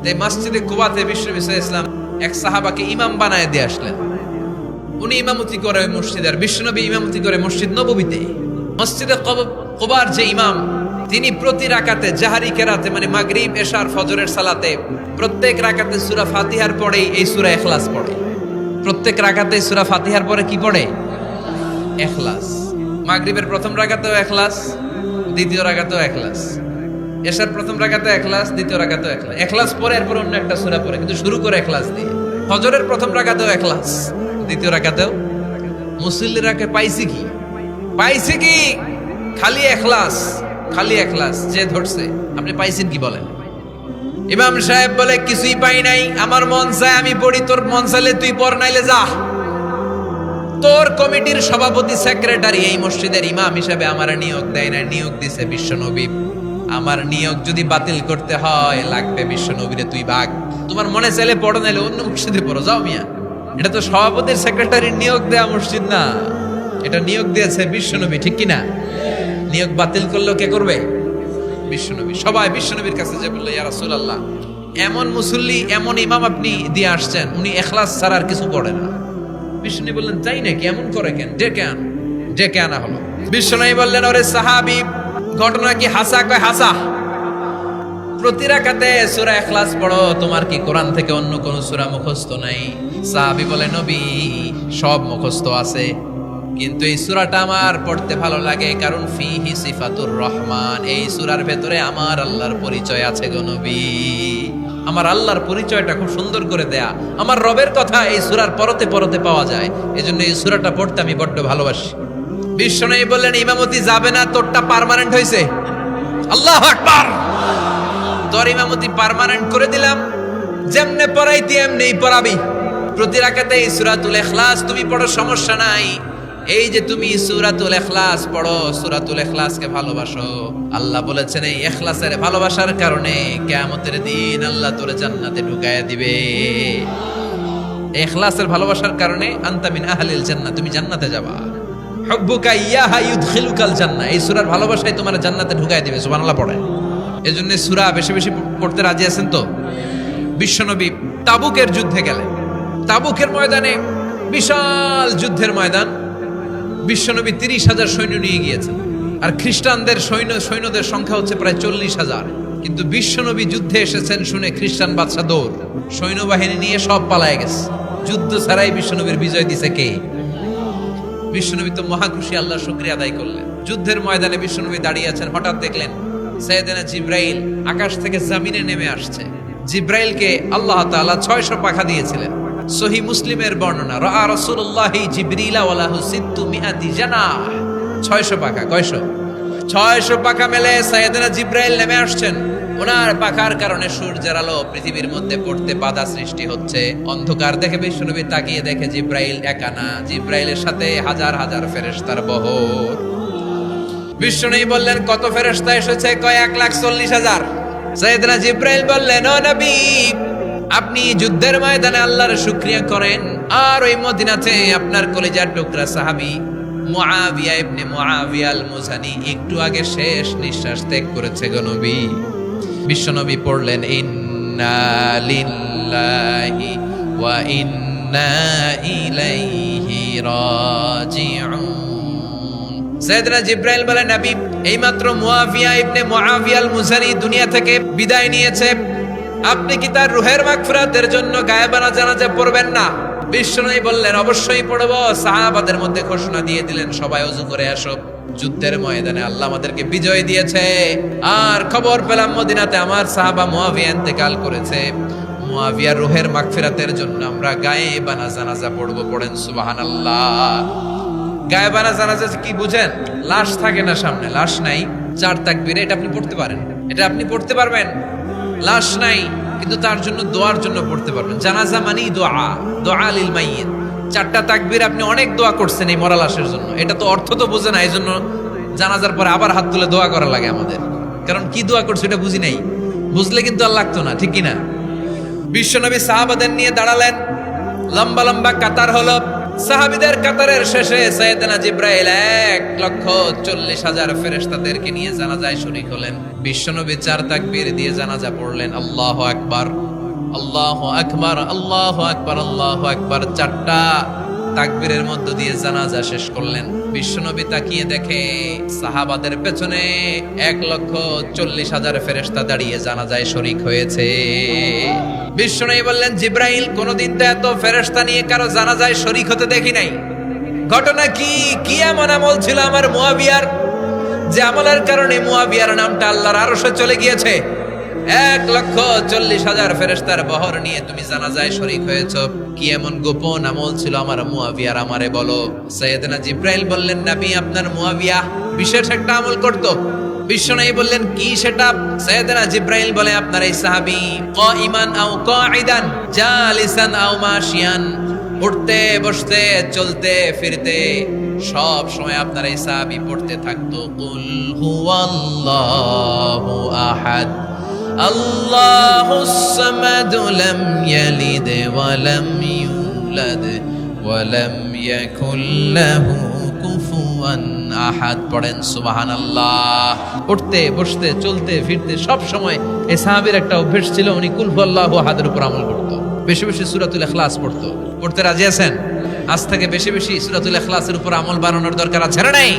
তাই মসজিদে কুবাতে বিশ্বনবী সাল্লাল্লাহু আলাইহি ওয়াসাল্লাম এক সাহাবাকে ইমাম বানায় দিয়ে আসলেন। উনি ইমামতি করে ওই মসজিদে, আর বিশ্বনবী ইমামতি করে মসজিদ নববীতে। মসজিদে কুবার যে ইমাম, তিনি প্রতি রাকাতে জাহারি কেরাতে মানে মাগরিব এশার ফজরের সালাতে প্রত্যেক রাকাতে সূরা ফাতিহার পরেই এই সূরা ইখলাস পড়ে। প্রত্যেক রাকাতে সূরা ফাতিহার পরে কি পড়ে? ইখলাস। মাগরিবের প্রথম রাকাতেও ইখলাস, দ্বিতীয় রাকাতেও ইখলাস, এশার প্রথম রাকাতে ইখলাস, দ্বিতীয় রাকাতেও ইখলাস। ইখলাস পরে এরপর অন্য একটা সূরা পড়ে, কিন্তু শুরু করে ইখলাস দিয়ে। ফজরের প্রথম রাকাতেও ইখলাস, দ্বিতীয় রাকাতেও। মুসল্লিরাকে পাইছে কি? পাইছে কি? খালি ইখলাস, খালি ইখলাস। যে ধরছে, আপনি পাইছেন কি বলেন? ইমাম সাহেব বলে কিছুই পাই নাই, আমার মন চায় আমি পড়ি, তোর মন চাইলে তুই পড়, নাইলে যা। তোর কমিটির সভাপতি সেক্রেটারি এই মসজিদের ইমাম হিসেবে আমার নিয়োগ দেয় না, নিয়োগ দিছে বিশ্বনবী। আমার নিয়োগ যদি বাতিল করতে হয় লাগবে বিশ্বনবীরে তুই ভাগ। তোমার মনে চাইলে পড়ো, নাইলে অন্য মসজিদে পড়ো, যাও মিয়া। এটা তো সভাপতির সেক্রেটারির নিয়োগ দেয়া মসজিদ না, এটা নিয়োগ দিয়েছে বিশ্বনবী, ঠিক কিনা? নিয়োগ বাতিল করলেও কে করবে? বিশ্বনবী। সবাই বিশ্বনবীর কাছে যে বললো, ইয়া রাসূলুল্লাহ, এমন মুসল্লি, এমন ইমাম আপনি দিয়ে আসছেন, উনি ইখলাস ছাড়া আর কিছু পড়ে না। বিশ্বনবী বললেন, তাই নাকি? এমন করে কেন? ডেকে আন। ডেকে আনা হলো। বিশ্বনবী বললেন, ওরে সাহাবী, ঘটনা কি হাসা? কয় হাসা। প্রতি রাকাতে সূরা ইখলাস পড়ো, তোমার কি কোরআন থেকে অন্য কোন সূরা মুখস্থ নাই? সাহাবী বলে, নবী, সব মুখস্থ আছে, কিন্তু এই সূরাটা আমার পড়তে ভালো লাগে, কারণ ফিহি সিফাতুর রহমান, এই সূরার ভেতরে আমার আল্লাহর পরিচয় আছে গো নবী। আমার আল্লাহর পরিচয়টা খুব সুন্দর করে দেয়া, আমার রবের কথা এই সূরার পরতে পরতে পাওয়া যায়, এজন্য এই সূরাটা পড়তে আমি বড্ড ভালোবাসি। বিশ্বনবী বললেন, ইমামতি যাবে না, তোরটা পার্মানেন্ট হয়েছে। আল্লাহু আকবার। তোর ইমামতি পার্মানেন্ট করে দিলাম, যেমনে পড়াইতি এমনিই পড়াবি। প্রতি রাকাতে এই সূরাতুল ইখলাস তুমি পড়ো, সমস্যা নাই। এই যে তুমি সূরাতুল ইখলাস পড়ো, সূরাতুল ইখলাসকে ভালোবাসো, আল্লাহ বলেছেন এই ইখলাসের ভালোবাসার কারণে কিয়ামতের দিন আল্লাহ তোরে জান্নাতে ঢুকায়া দিবে। ইখলাসের ভালোবাসার কারণে আনতা মিন আহলিল জান্নাহ, তুমি জান্নাতে যাবা। হুব্বুকা ইয়াহা ইউদখিলুকাল জান্নাহ, এই সূরার ভালোবাসায় তোমার জান্নাতে ঢুকায়া দিবে। সুবহানাল্লাহ পড়ে। এজন্য সূরা বেশি বেশি পড়তে রাজি আছেন তো? বিশ্বনবী তাবুকের যুদ্ধে গেলেন। তাবুকের ময়দানে বিশাল যুদ্ধের ময়দান, বিশ্বনবী 30,000 সৈন্য নিয়ে গিয়েছেন, আর খ্রিস্টানদের সৈন্যদের সংখ্যা হচ্ছে প্রায় 40,000। কিন্তু বিশ্বনবী যুদ্ধে এসেছেন শুনে খ্রিস্টান বাদশা দৌড়, সৈন্যবাহিনী নিয়ে সব পালায় গেছে। যুদ্ধ ছাড়াই বিশ্বনবীর বিজয় দিছে কে? বিশ্বনবী তো মহা খুশি, আল্লাহর শুকরিয়া আদায় করলেন। যুদ্ধের ময়দানে বিশ্বনবী দাঁড়িয়ে আছেন, হঠাৎ দেখলেন সাইয়েদনা জিব্রাইল আকাশ থেকে জমিনে নেমে আসছে। জিব্রাইলকে আল্লাহ তাআলা 600 পাখা দিয়েছিলেন। সহিহ মুসলিমের বর্ণনা, রাআ রাসূলুল্লাহি জিবরিলা ওয়া লাহু 600 জানাহ। 600 পাখা। কয়শো? 600 পাখা মেলে সাইয়েদনা জিব্রাইল নেমে আসছেন। ওনার পাখার কারণে সূর্যের আলো পৃথিবীর মধ্যে পড়তে বাধা সৃষ্টি হচ্ছে। অন্ধকার দেখে বিশ্বনবী তাকিয়ে দেখে জিব্রাইল একা না, জিব্রাইলের সাথে হাজার হাজার ফেরেশতার বহর। বিশ্বনবী বললেন, কত ফেরেশতা এসেছে? কয় 1,40,000। সাইয়েদনা জিব্রাইল বললেন, ও নবী, আপনি যুদ্ধের ময়দানে আল্লাহর শুকরিয়া করেন, আর ওই মদিনাতে আপনার কলিজার টুকরা সাহাবী মুআবিয়া ইবনে মুআবিয়া আল মুজানি একটু আগে শেষ নিঃশ্বাস ত্যাগ করেছে গো নবী। বিশ্বনবী পড়লেন, ইন্না লিল্লাহি ওয়া ইন্না ইলাইহি রাজিউন। সাইয়েদনা জিব্রাইল বলেন, নবী, এইমাত্র মুআবিয়া ইবনে মুআবিয়া আল মুজানি দুনিয়া থেকে বিদায় নিয়েছে, আপনি কি তার রুহের মাগফিরাতের জন্য গায়েবানা জানাজা পড়বেন না? বিশ্বনবী বললেন, অবশ্যই পড়ব। সাহাবাদের মধ্যে ঘোষণা দিয়ে দিলেন, সবাই ওযু করে আসো, যুদ্ধের ময়দানে আল্লাহ আমাদেরকে বিজয় দিয়েছে, আর খবর পেলাম মদিনাতে আমার সাহাবা মুআবিয়া ইন্তেকাল করেছে। মুআবিয়ার রুহের মাগফিরাতের জন্য আমরা গায়েবানা জানাজা পড়ব। পড়েন সুবহানাল্লাহ। গায়েবানা জানাজা কি বুঝেন? লাশ থাকে না সামনে, লাশ নাই, 4 তাকবীর, এটা আপনি পড়তে পারেন, এটা আপনি পড়তে পারবেন। লাশ নাই, কিন্তু তার জন্য দোয়ার জন্য পড়তে পারবেন। জানাজা মানেই দোয়া, দোয়া লিল মাইয়িত। 4টা তাকবীর, আপনি অনেক দোয়া করছেন এই মরা লাশের জন্য, এটা তো অর্থ তো বোঝে না, এই জন্য জানাজার পরে আবার হাত তুলে দোয়া করা লাগে আমাদের, কারণ কি দোয়া করছে এটা বুঝি নাই। বুঝলে কিন্তু আর লাগতো না, ঠিক কিনা? বিশ্বনবী সাহাবাদের নিয়ে দাঁড়ালেন, লম্বা লম্বা কাতার হলো। সাহাবীদের কাতারের শেষে সাইয়েদনা জিব্রাইল 1,40,000 ফেরেশতাদেরকে নিয়ে জানাজায় শরীক হলেন। বিশ্বনবী 4 তাকবীর দিয়ে জানাজা পড়লেন। আল্লাহু আকবার। আল্লাহু আকবার, আল্লাহু আকবার, আল্লাহু আকবার। 4টা তাকবীরের মধ্য দিয়ে জানাজা শেষ করলেন। বিশ্বনবী তাকিয়ে দেখে সাহাবাদের পেছনে 1,40,000 ফেরেশতা দাঁড়িয়ে জানাজায় শরীক হয়েছে। বিশ্বনবী বললেন, জিব্রাইল, কোনদিন তো এত ফেরেশতা নিয়ে কারো জানাজায় শরীক হতে দেখি নাই। ঘটনা কি? কি এমন আমল ছিল আমার মুয়াবিয়ার, যে আমলের কারণে মুয়াবিয়ার নামটা আল্লাহর আরশে চলে গিয়েছে? 1,40,000 ফেরেশতার বহর নিয়ে তুমি জানাজায় শরীক হয়েছ। কি এমন গোপন আমল ছিল আমার মুয়াবিয়ার, আমারে বলো। সাইয়েদনা জিব্রাইল বললেন, নবী, আপনার মুয়াবিয়া বিশেষ একটা আমল করত। বিশ্বনবী বললেন, কি সেটা? সাইয়েদনা জিব্রাইল বলে, আপনার এই সাহাবী কাইমান আও কাঈদান, জালিসান আও মাশিয়ান, উঠতে বসতে চলতে ফিরতে সব সময় আপনার এই সাহাবী পড়তে থাকতো, কুল হুয়াল্লাহু আহাদ, আল্লাহুস সামাদ, লাম ইয়ালিদ ওয়া লাম ইউলাদ ওয়া লাম ইয়াকুল লাহু কুফুয়ান আহাদ। পড়েন সুবহানাল্লাহ। উঠতে বসতে চলতে ফিরতে সব সময় এই সাহাবীর একটা অভ্যাস ছিল, উনি কুল হুয়াল্লাহু আহাদের উপর আমল করতো। বেশি বেশি সূরাতুল ইখলাস পড়তো। পড়তে রাজি আছেন? আজ থেকে বেশি বেশি সূরাতুল ইখলাসের উপর আমল বানানোর দরকার আছে না নাই?